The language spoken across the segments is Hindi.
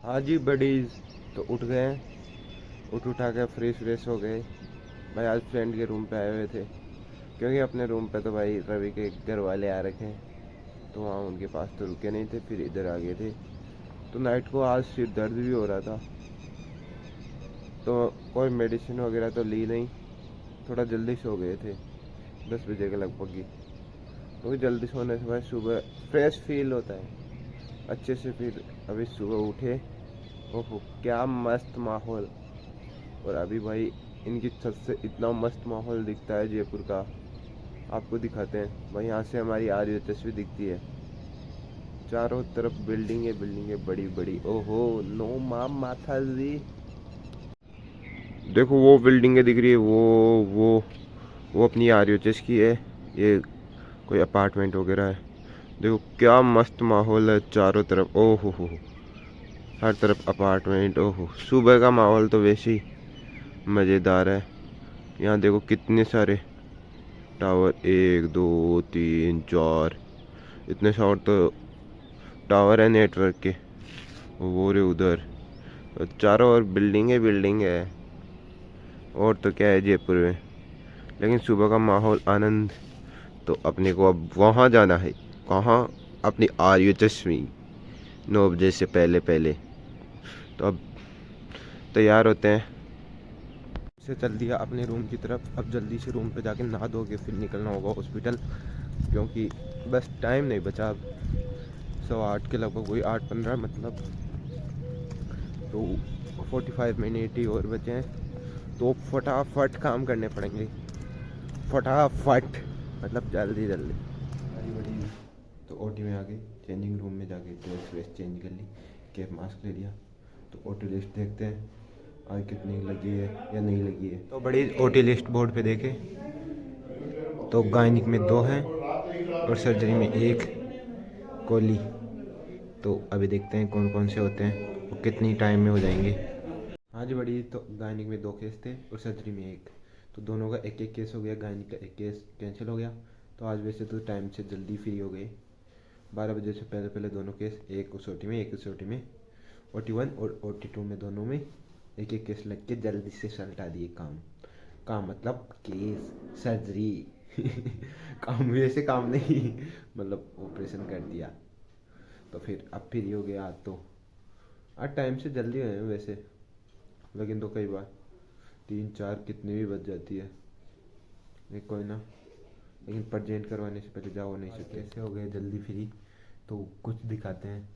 हाँ जी बडीज। तो उठ गए हैं, उठा के फ्रेश व्रेश हो गए भाई। आज फ्रेंड के रूम पे आए हुए थे, क्योंकि अपने रूम पे तो भाई रवि के घर वाले आ रखे हैं, तो वहाँ उनके पास तो रुके नहीं थे, फिर इधर आ गए थे। तो नाइट को आज सिर दर्द भी हो रहा था, तो कोई मेडिसिन वगैरह तो ली नहीं। थोड़ा जल्दी सो गए थे, 10 बजे के लगभग ही, क्योंकि जल्दी सोने से भाई सुबह फ्रेश फील होता है अच्छे से। फिर अभी सुबह उठे, ओहो क्या मस्त माहौल। और अभी भाई इनकी छत से इतना मस्त माहौल दिखता है जयपुर का, आपको दिखाते हैं भाई। यहाँ से हमारी आर्य तस्वीर दिखती है, चारों तरफ बिल्डिंगे बिल्डिंगे बड़ी बड़ी। ओहो नो माम माथा जी, देखो वो बिल्डिंगे दिख रही है, वो अपनी आर्य की है। ये कोई अपार्टमेंट वगैरह है। देखो क्या मस्त माहौल है चारों तरफ, ओहो हो, हर तरफ अपार्टमेंट। ओहो सुबह का माहौल तो वैसे ही मज़ेदार है। यहाँ देखो कितने सारे टावर, 1 2 3 4, इतने सारे तो टावर है नेटवर्क के। वो रे उधर, और चारों ओर बिल्डिंग है। और तो क्या है जयपुर में, लेकिन सुबह का माहौल आनंद। तो अपने को अब वहाँ जाना है, कहाँ? अपनी आर्य चश्मी, 9 बजे से पहले पहले। तो अब तैयार होते हैं, से चल दिया अपने रूम की तरफ। अब जल्दी से रूम पे जाके नहा धो के फिर निकलना होगा हॉस्पिटल, क्योंकि बस टाइम नहीं बचा अब। 8:15 के लगभग, वही 8:15 मतलब। तो 45 मिनट ही और बचे हैं, तो फटाफट काम करने पड़ेंगे, फटाफट मतलब जल्दी जल्दी। बड़ी बड़ी। तो ओटी में आ गए, चेंजिंग रूम में जाके ड्रेस व्रेस चेंज कर ली, कैप मास्क ले लिया। तो ओटी लिस्ट देखते हैं आज कितनी लगी है या नहीं लगी है। तो बड़ी ओटी लिस्ट बोर्ड पे देखे, तो गायनिक में 2 हैं और सर्जरी में 1 कोली। तो अभी देखते हैं कौन कौन से होते हैं और कितनी टाइम में हो जाएंगे। हाँ जी बड़ी, तो गायनिक में 2 केस थे और सर्जरी में 1, तो दोनों का एक एक केस हो गया। गायनिक का 1 केस कैंसिल हो गया। तो आज वैसे तो टाइम से जल्दी फ्री हो गए, 12 बजे से पहले पहले दोनों केस, एक उस ओटी में एक उस ओटी में, OT1 और OT2 में, दोनों में एक एक केस लग के जल्दी से सलटा दिए काम। काम मतलब केस सर्जरी काम वैसे काम नहीं, मतलब ऑपरेशन कर दिया। तो फिर अब फ्री हो गया आज। तो आज टाइम से जल्दी हुए हैं वैसे, लेकिन तो कई बार 3 4 कितनी भी बच जाती है। नहीं कोई ना, लेकिन प्रजेंट करवाने से पहले जाओ नहीं सकते। कैसे हो गए जल्दी फ्री, तो कुछ दिखाते हैं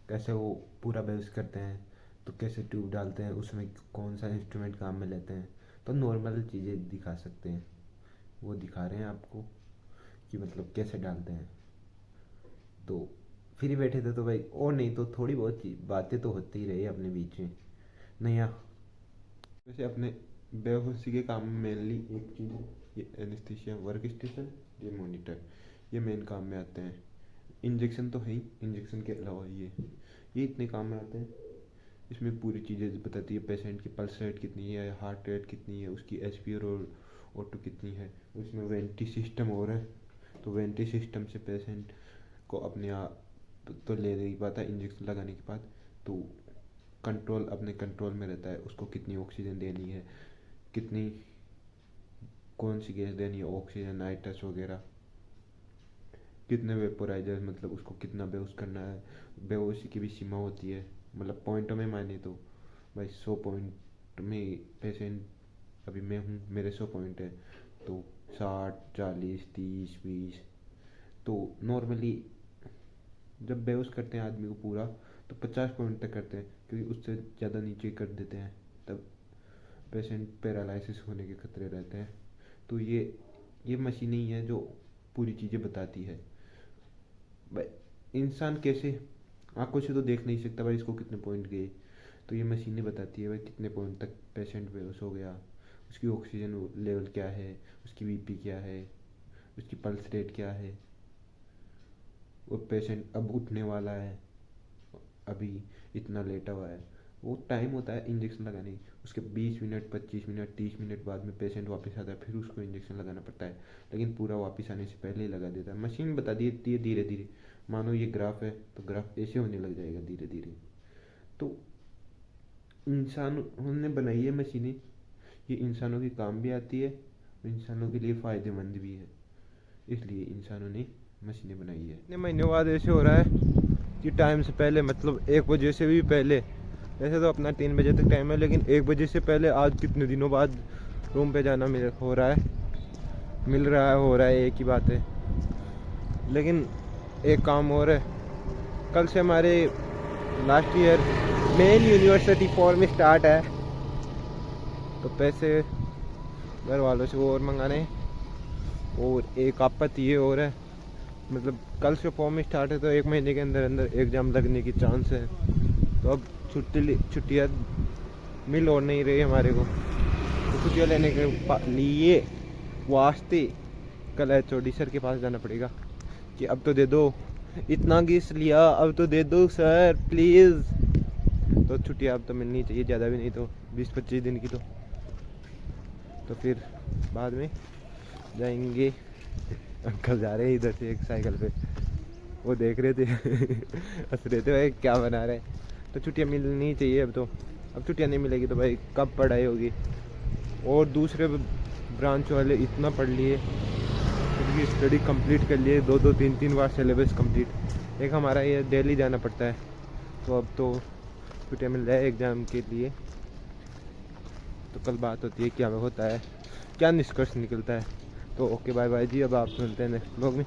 कैसे वो पूरा बेस करते हैं। तो कैसे ट्यूब डालते हैं, उसमें कौन सा इंस्ट्रूमेंट काम में लेते हैं। तो नॉर्मल चीज़ें दिखा सकते हैं, वो दिखा रहे हैं आपको कि मतलब कैसे डालते हैं। तो फ्री बैठे थे तो भाई, और नहीं तो थोड़ी बहुत बातें तो होती ही रही अपने बीच में। नहीं यार, वैसे अपने बेहोशी के काम में मेनली एक चीज़, ये एनेस्थीसिया वर्क स्टेशन, ये मॉनिटर, ये मेन काम में आते हैं। इंजेक्शन तो है ही, इंजेक्शन के अलावा ये इतने काम में आते हैं। इसमें पूरी चीज़ें बताती है, पेशेंट की पल्स रेट कितनी है, हार्ट रेट कितनी है, उसकी एचपीआर और O2 कितनी है। उसमें वेंटी सिस्टम और है, तो वेंटी सिस्टम से पेशेंट को अपने आप तो ले नहीं पाता इंजेक्शन लगाने के बाद। तो कंट्रोल अपने कंट्रोल में रहता है, उसको कितनी ऑक्सीजन देनी है, कितनी कौन सी गैस देनी है, ऑक्सीजन नाइट्रस वगैरह, कितने वेपोराइजर, मतलब उसको कितना बेहोश करना है। बेहोशी की भी सीमा होती है, मतलब पॉइंटों में माने तो भाई 100 पॉइंट में पेशेंट, अभी मैं हूँ मेरे 100 पॉइंट है, तो 60 40 30 20। तो नॉर्मली जब बेहोश करते हैं आदमी को पूरा, तो 50 पॉइंट तक करते हैं, क्योंकि उससे ज़्यादा नीचे कर देते हैं तब पेशेंट पैरालिसिस होने के खतरे रहते हैं। तो ये मशीन ही है जो पूरी चीज़ें बताती है। भाई इंसान कैसे आंखों से तो देख नहीं सकता भाई इसको कितने पॉइंट गए, तो ये मशीनें बताती है भाई कितने पॉइंट तक पेशेंट बेहोश हो गया, उसकी ऑक्सीजन लेवल क्या है, उसकी बीपी क्या है, उसकी पल्स रेट क्या है, वो पेशेंट अब उठने वाला है, अभी इतना लेटा हुआ है। वो टाइम होता है इंजेक्शन लगाने की, उसके 20 मिनट 25 मिनट 30 मिनट बाद में पेशेंट वापस आता है, फिर उसको इंजेक्शन लगाना पड़ता है। लेकिन पूरा वापस आने से पहले ही लगा देता है, मशीन बता देती है धीरे धीरे। मानो ये ग्राफ है, तो ग्राफ ऐसे होने लग जाएगा धीरे धीरे। तो इंसानों ने बनाई है मशीनें, ये इंसानों के काम भी आती है और इंसानों के लिए फ़ायदेमंद भी है, इसलिए इंसानों ने मशीनें बनाई है। इतने महीनों बाद ऐसे हो रहा है कि टाइम से पहले, मतलब 1 बजे से भी पहले, वैसे तो अपना 3 बजे तक टाइम है, लेकिन 1 बजे से पहले आज कितने दिनों बाद रूम पे जाना मिल रहा है, एक ही बात है। लेकिन एक काम और है, कल से हमारे last year main university form start है, तो पैसे घर वालों से और मंगाने हैं। और एक आपत्ति ये और है, मतलब कल से फॉर्म स्टार्ट है तो 1 महीने के अंदर अंदर एग्ज़ाम लगने की चांस है। तो अब छुट्टियाँ मिल और नहीं रही हमारे को, तो छुट्टियाँ लेने के लिए वास्ते कल HOD सर के पास जाना पड़ेगा कि अब तो दे दो, इतना घिस लिया, अब तो दे दो सर प्लीज़। तो छुट्टियाँ अब तो मिलनी चाहिए, ज़्यादा भी नहीं तो 20-25 दिन की। तो फिर बाद में जाएंगे। अंकल जा रहे हैं इधर से एक साइकिल पे, वो देख रहे थे हंस रहे थे भाई क्या बना रहे। तो छुट्टियाँ मिलनी चाहिए अब छुट्टियाँ नहीं मिलेगी तो भाई कब पढ़ाई होगी। और दूसरे ब्रांच वाले इतना पढ़ लिए, उनकी स्टडी कंप्लीट कर लिए, 2-2 3-3 बार सिलेबस कंप्लीट। एक हमारा ये डेली जाना पड़ता है, तो अब तो छुट्टियाँ मिल जाए एग्ज़ाम के लिए। तो कल बात होती है क्या होता है, क्या निष्कर्ष निकलता है। तो ओके बाय बाय जी, अब आप सुनते हैं नेक्स्ट ब्लॉग में।